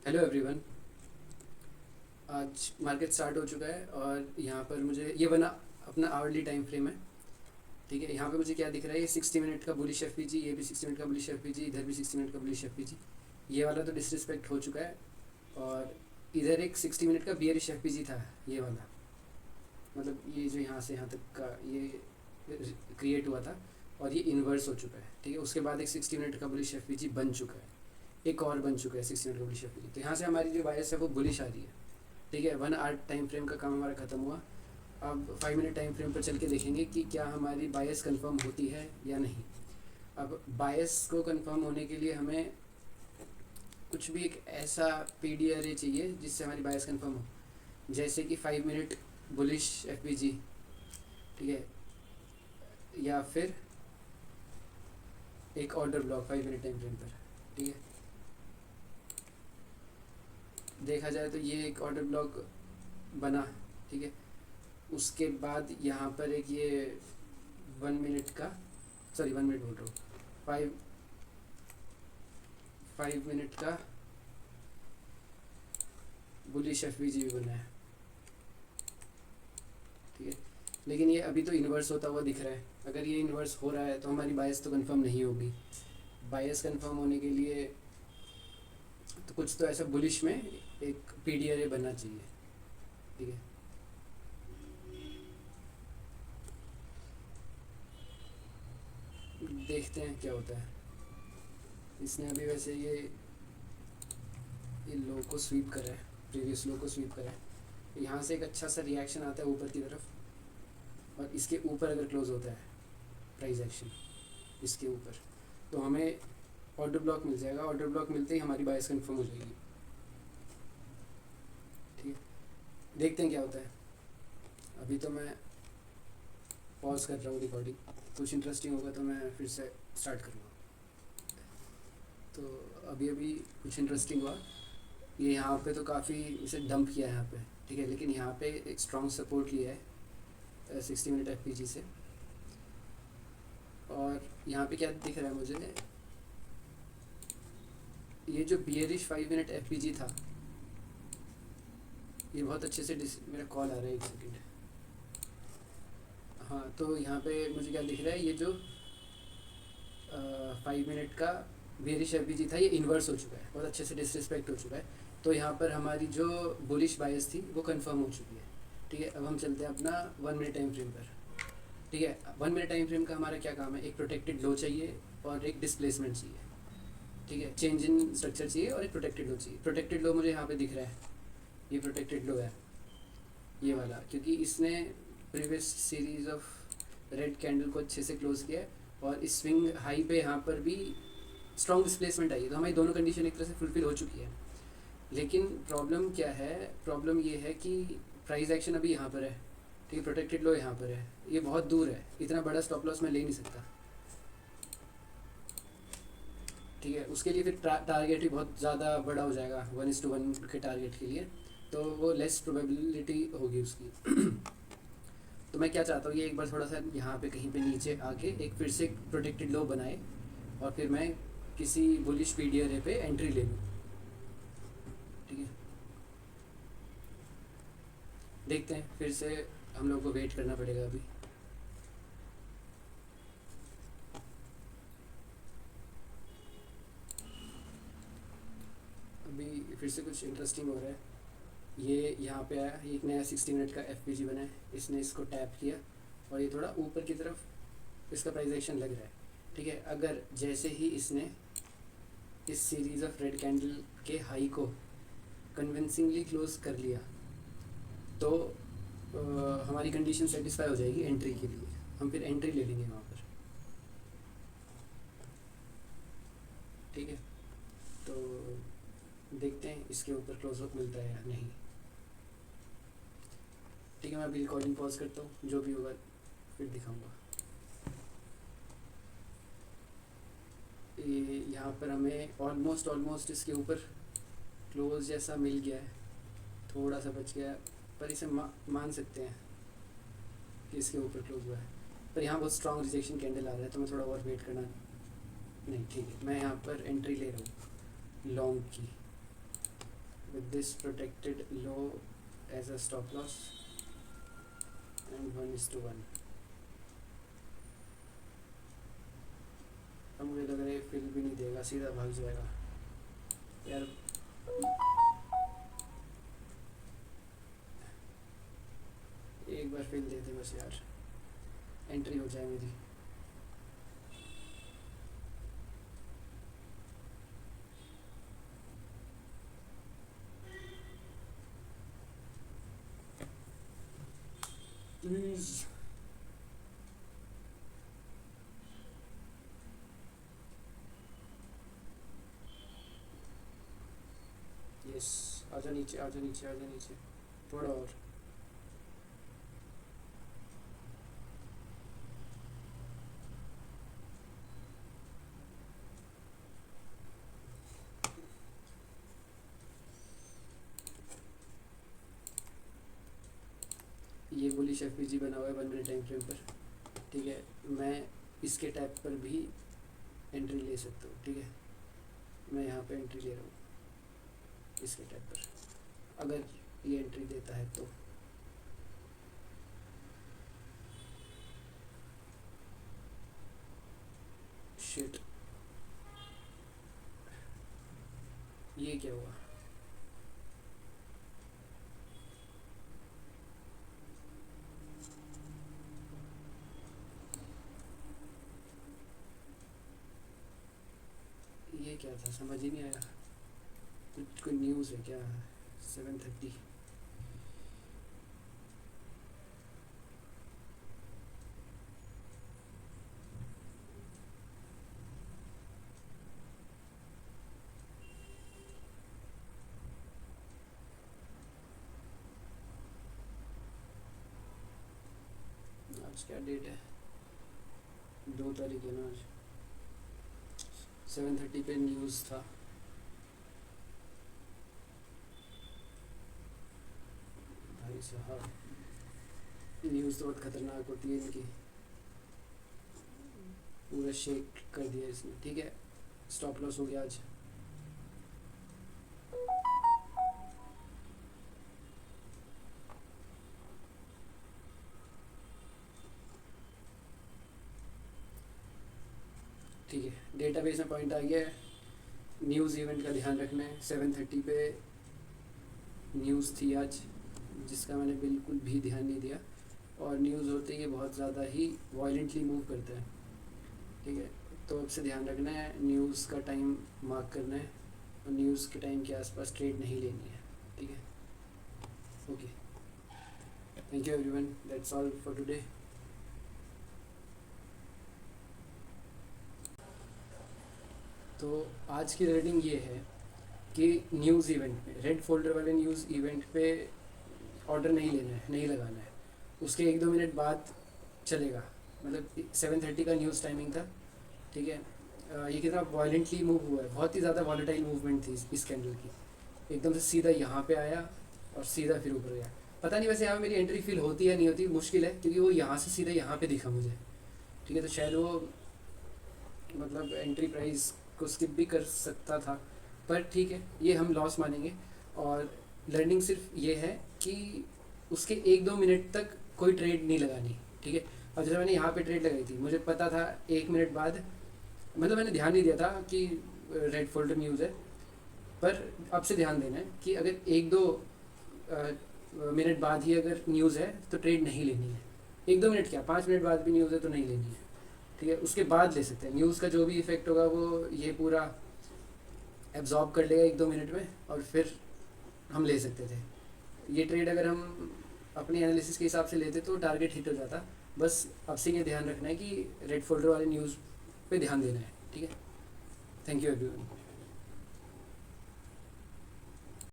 Hello everyone. आज market start हो चुका है और यहाँ पर मुझे ये बना अपना आवरली टाइम फ्रेम है। ठीक है, यहाँ पे मुझे क्या दिख रहा है, ये 60 मिनट का बुलिश एफ पी जी, ये भी 60 मिनट का बुलिश एफ पी जी, इधर भी 60 मिनट का बुलिश एफ पी जी। ये वाला तो डिसरिस्पेक्ट हो चुका है और इधर एक 60 मिनट का बियरिश एफ पी जी था, ये वाला। मतलब ये जो यहाँ से यहाँ तक का ये क्रिएट हुआ था और ये इन्वर्स हो चुका है। ठीक है, उसके बाद एक 60 मिनट का बुलिश एफ पी जी बन चुका है, एक और बन चुका है 60 मिनट का बुलिश एफ पी जी। तो यहाँ से हमारी जो बायस है वो बुलिश आ रही है। ठीक है, 1 आवर टाइम फ्रेम का काम हमारा ख़त्म हुआ। अब 5 मिनट टाइम फ्रेम पर चल के देखेंगे कि क्या हमारी बायस कंफर्म होती है या नहीं। अब बायस को कंफर्म होने के लिए हमें कुछ भी एक ऐसा पी डी आर ए चाहिए जिससे हमारी बायस कंफर्म हो, जैसे कि 5 minute bullish F P G. ठीक है, या फिर एक order block 5 minute time frame पर। ठीक है, देखा जाए तो ये एक ऑर्डर ब्लॉक बना। ठीक है, उसके बाद यहाँ पर एक ये 1 मिनट का, सॉरी 1 मिनट बोल रहा हूँ, 5 मिनट का बुलिश एफ बी जी भी बना है। ठीक है, लेकिन ये अभी तो इन्वर्स होता हुआ दिख रहा है। अगर ये इन्वर्स हो रहा है तो हमारी बायस तो कंफर्म नहीं होगी। बायस कंफर्म होने के लिए तो कुछ तो ऐसा बुलिश में एक पी डी आर ए बनना चाहिए। ठीक है, देखते हैं क्या होता है। इसने अभी वैसे ये लो को स्वीप करा है, प्रीवियस लो को स्वीप करा है। यहाँ से एक अच्छा सा रिएक्शन आता है ऊपर की तरफ और इसके ऊपर अगर क्लोज होता है प्राइस एक्शन इसके ऊपर, तो हमें ऑर्डर ब्लॉक मिल जाएगा। ऑर्डर ब्लॉक मिलते ही हमारी बायस कंफर्म हो जाएगी। ठीक है, देखते हैं क्या होता है। अभी तो मैं पॉज कर रहा हूँ रिकॉर्डिंग, कुछ इंटरेस्टिंग होगा तो मैं फिर से स्टार्ट करूँगा। तो अभी अभी कुछ इंटरेस्टिंग हुआ। ये यहाँ पे तो काफ़ी इसे डंप किया है यहाँ पे। ठीक है, लेकिन यहाँ पे एक स्ट्रॉन्ग सपोर्ट लिया है 60 मिनट एफ पी जी से। और यहाँ पे क्या दिख रहा है मुझे, ये जो bearish 5 minute F P G था, ये बहुत अच्छे से मेरा कॉल आ रहा है, एक सेकेंड। हाँ, तो यहाँ पे मुझे क्या दिख रहा है, ये जो 5 मिनट का बेरिश एफ जी था ये इन्वर्स हो चुका है, बहुत अच्छे से डिसरिस्पेक्ट हो चुका है। तो यहाँ पर हमारी जो बुलिश बायस थी वो कंफर्म हो चुकी है। ठीक है, अब हम चलते हैं अपना 1 मिनट टाइम फ्रेम पर। ठीक है, 1 मिनट टाइम फ्रेम का हमारा क्या काम है, एक प्रोटेक्टेड लो चाहिए और एक डिस्प्लेसमेंट चाहिए। ठीक है, चेंज इन स्ट्रक्चर चाहिए और एक प्रोटेक्टेड लो चाहिए। प्रोटेक्टेड लो मुझे यहाँ पे दिख रहा है, ये प्रोटेक्टेड लो है ये वाला, क्योंकि इसने previous series of red candle को अच्छे से क्लोज किया है और इस स्विंग हाई पे यहाँ पर भी स्ट्रॉन्ग डिस्प्लेसमेंट आई है। तो हमारी दोनों कंडीशन एक तरह से फुलफिल हो चुकी है। लेकिन प्रॉब्लम क्या है, प्रॉब्लम ये है कि प्राइस एक्शन अभी यहाँ पर है। ठीक है, प्रोटेक्टेड लो यहाँ पर है, ये बहुत दूर है, इतना बड़ा स्टॉप लॉस मैं ले नहीं सकता। ठीक है, उसके लिए फिर टारगेट भी बहुत ज़्यादा बड़ा हो जाएगा 1:1 के टारगेट के लिए, तो वो लेस प्रोबेबिलिटी होगी उसकी। तो मैं क्या चाहता हूँ, ये एक बार थोड़ा सा यहाँ पे कहीं पे नीचे आके एक फिर से प्रोटेक्टेड लो बनाए और फिर मैं किसी bullish P D R A पे एंट्री ले लूँ। ठीक है, देखते हैं, फिर से हम लोग को वेट करना पड़ेगा अभी। अभी फिर से कुछ इंटरेस्टिंग हो रहा है। ये यहाँ पे आया, ये एक नया 60 मिनट का एफ पी जी बना है, इसने इसको टैप किया और ये थोड़ा ऊपर की तरफ इसका प्राइस एक्शन लग रहा है। ठीक है, अगर जैसे ही इसने इस सीरीज़ ऑफ रेड कैंडल के हाई को कन्विंसिंगली क्लोज कर लिया तो हमारी कंडीशन सेटिस्फाई हो जाएगी एंट्री के लिए, हम फिर एंट्री ले लेंगे वहाँ पर। ठीक है, तो देखते हैं इसके ऊपर क्लोजअप मिलता है या नहीं। ठीक है, मैं अभी रिकॉर्डिंग पॉज करता हूँ, जो भी होगा फिर दिखाऊंगा। ये यहाँ पर हमें ऑलमोस्ट इसके ऊपर क्लोज जैसा मिल गया है, थोड़ा सा बच गया है, पर इसे मान सकते हैं कि इसके ऊपर क्लोज हुआ है। पर यहाँ बहुत स्ट्रॉन्ग रिजेक्शन कैंडल आ रहा है, तो मैं थोड़ा और वेट करना, नहीं ठीक है, मैं यहाँ पर एंट्री ले रहा हूँ लॉन्ग की। with this protected low as a stop loss and 1:1. अब मुझे लग रहा है फिल भी नहीं देगा, सीधा भाग जाएगा यार। एक बार फिल दे दे बस यार, एंट्री हो जाए मेरी। प्लीज यस, आजा नीचे आजा नीचे आजा नीचे, थोड़ा और। ये बुलिश एफपीजी बना हुआ है 1 मिनट टाइम फ्रेम पर, ठीक है। मैं इसके टैप पर भी एंट्री ले सकता हूँ, ठीक है। मैं यहाँ पे एंट्री ले रहा हूँ इसके टैप पर, अगर ये एंट्री देता है तो। शिट, ये क्या हुआ? ये क्या था, समझ ही नहीं आया। कुछ कोई न्यूज़ है क्या? 7:30। आज क्या डेट है? 2 तारीख है ना आज। 7:30 पे न्यूज़ था। भाई साहब, न्यूज़ तो बहुत खतरनाक होती है इनकी, पूरा शेक कर दिया इसने, ठीक है। स्टॉप लॉस हो गया आज। ठीक है, डेटाबेस में पॉइंट आ गया है। न्यूज़ इवेंट का ध्यान रखना है। 7:30 पे न्यूज़ थी आज, जिसका मैंने बिल्कुल भी ध्यान नहीं दिया, और न्यूज़ होते ही ये बहुत ज़्यादा ही वायलेंटली मूव करता है, ठीक है। तो अब से ध्यान रखना है, न्यूज़ का टाइम मार्क करना है, और न्यूज़ के टाइम के आसपास ट्रेड नहीं लेनी है, ठीक है। Okay, thank you everyone, that's all for today. तो आज की रीडिंग ये है कि न्यूज़ इवेंट पे, रेड फोल्डर वाले न्यूज़ इवेंट पे ऑर्डर नहीं लेना है, नहीं लगाना है। उसके 1-2 मिनट बाद चलेगा, मतलब 7:30 का न्यूज़ टाइमिंग था, ठीक है। ये कितना वायलेंटली मूव हुआ है, बहुत ही ज़्यादा वॉलेटाइल मूवमेंट थी इस कैंडल की। एकदम से सीधा यहाँ पे आया और सीधा फिर ऊपर गया। पता नहीं वैसे यहाँ मेरी एंट्री फील होती है नहीं होती, मुश्किल है, क्योंकि वो यहाँ से सीधा यहाँ पे दिखा मुझे, ठीक है। तो शायद वो मतलब एंट्री प्राइस को स्किप भी कर सकता था, पर ठीक है, ये हम लॉस मानेंगे। और लर्निंग सिर्फ ये है कि उसके 1-2 मिनट तक कोई ट्रेड नहीं लगानी, ठीक है। और जैसे मैंने यहाँ पे ट्रेड लगाई थी, मुझे पता था 1 मिनट बाद, मतलब मैंने ध्यान नहीं दिया था कि रेड फोल्डर न्यूज़ है, पर अब से ध्यान देना है कि अगर 1-2 मिनट बाद ही अगर न्यूज़ है तो ट्रेड नहीं लेनी है। 1-2 मिनट क्या, 5 मिनट बाद भी न्यूज़ है तो नहीं लेनी है, ठीक है। उसके बाद ले सकते हैं। न्यूज़ का जो भी इफेक्ट होगा वो ये पूरा एब्जॉर्ब कर लेगा 1-2 मिनट में, और फिर हम ले सकते थे। ये ट्रेड अगर हम अपनी एनालिसिस के हिसाब से लेते तो टारगेट हिट हो जाता। बस अब से ये ध्यान रखना है कि रेड फोल्डर वाले न्यूज़ पे ध्यान देना है, ठीक है। Thank you everyone.